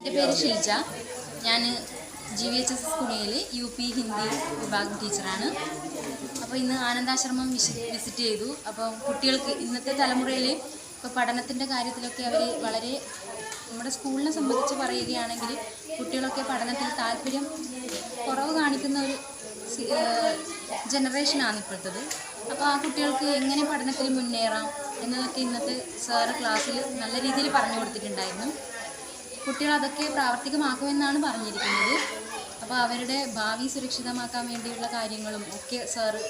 എൻ്റെ പേര് ഷിൽജ. ഞാൻ GVHS കുണിയിൽ UP ഹിന്ദി വിഭാഗം ടീച്ചറാണ്. അപ്പോൾ ഇന്ന് ആനന്ദാശ്രമം വിസിറ്റ് ചെയ്തു. അപ്പോൾ കുട്ടികൾക്ക് ഇന്നത്തെ തലമുറയിൽ ഇപ്പോൾ പഠനത്തിൻ്റെ കാര്യത്തിലൊക്കെ അവർ വളരെ നമ്മുടെ സ്കൂളിനെ സംബന്ധിച്ച് പറയുകയാണെങ്കിൽ കുട്ടികളൊക്കെ പഠനത്തിൽ താല്പര്യം കുറവ് കാണിക്കുന്ന ഒരു ജനറേഷനാണ് ഇപ്പോഴത്തത്. അപ്പോൾ ആ കുട്ടികൾക്ക് എങ്ങനെ പഠനത്തിൽ മുന്നേറാം എന്നതൊക്കെ ഇന്നത്തെ സാറ് ക്ലാസ്സിൽ നല്ല രീതിയിൽ പറഞ്ഞു കൊടുത്തിട്ടുണ്ടായിരുന്നു. കുട്ടികൾ അതൊക്കെ പ്രാവർത്തികമാക്കുമെന്നാണ് പറഞ്ഞിരിക്കുന്നത്. അപ്പോൾ അവരുടെ ഭാവി സുരക്ഷിതമാക്കാൻ വേണ്ടിയുള്ള കാര്യങ്ങളും ഒക്കെ സാറ്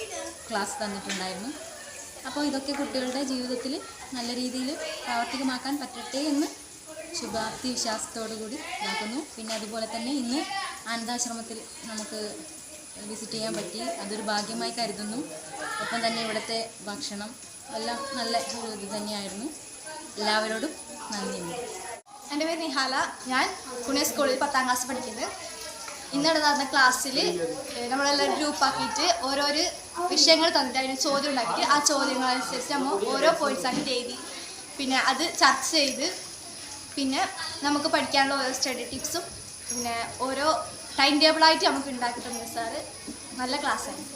ക്ലാസ് തന്നിട്ടുണ്ടായിരുന്നു. അപ്പോൾ ഇതൊക്കെ കുട്ടികളുടെ ജീവിതത്തിൽ നല്ല രീതിയിൽ പ്രാവർത്തികമാക്കാൻ പറ്റട്ടെ എന്ന് ശുഭാപ്തി വിശ്വാസത്തോടു കൂടി നോക്കുന്നു. പിന്നെ അതുപോലെ തന്നെ ഇന്ന് ആനന്ദാശ്രമത്തിൽ നമുക്ക് വിസിറ്റ് ചെയ്യാൻ പറ്റി, അതൊരു ഭാഗ്യമായി കരുതുന്നു. ഒപ്പം തന്നെ ഇവിടുത്തെ ഭക്ഷണം എല്ലാം നല്ല ഇത് തന്നെയായിരുന്നു. എല്ലാവരോടും നന്ദിയുണ്ട്. എൻ്റെ പേര് നിഹാല. ഞാൻ പുണെ സ്കൂളിൽ 10ാം ക്ലാസ് പഠിക്കുന്നത്. ഇന്നലെ നടന്ന ക്ലാസ്സിൽ നമ്മളെല്ലാം ഗ്രൂപ്പാക്കിയിട്ട് ഓരോരോ വിഷയങ്ങൾ തന്നിട്ട് അതിന് ചോദ്യം ഉണ്ടാക്കിയിട്ട് ആ ചോദ്യങ്ങളനുസരിച്ച് നമ്മൾ ഓരോ പോയിൻറ്റ്സ് ആക്കിയിട്ട് എഴുതി പിന്നെ അത് ചർച്ച ചെയ്ത് പിന്നെ നമുക്ക് പഠിക്കാനുള്ള ഓരോ സ്റ്റഡി ടിപ്സും പിന്നെ ഓരോ ടൈം ടേബിളായിട്ട് നമുക്ക് ഉണ്ടാക്കി തന്നു സാറ്. നല്ല ക്ലാസ്സായിരുന്നു.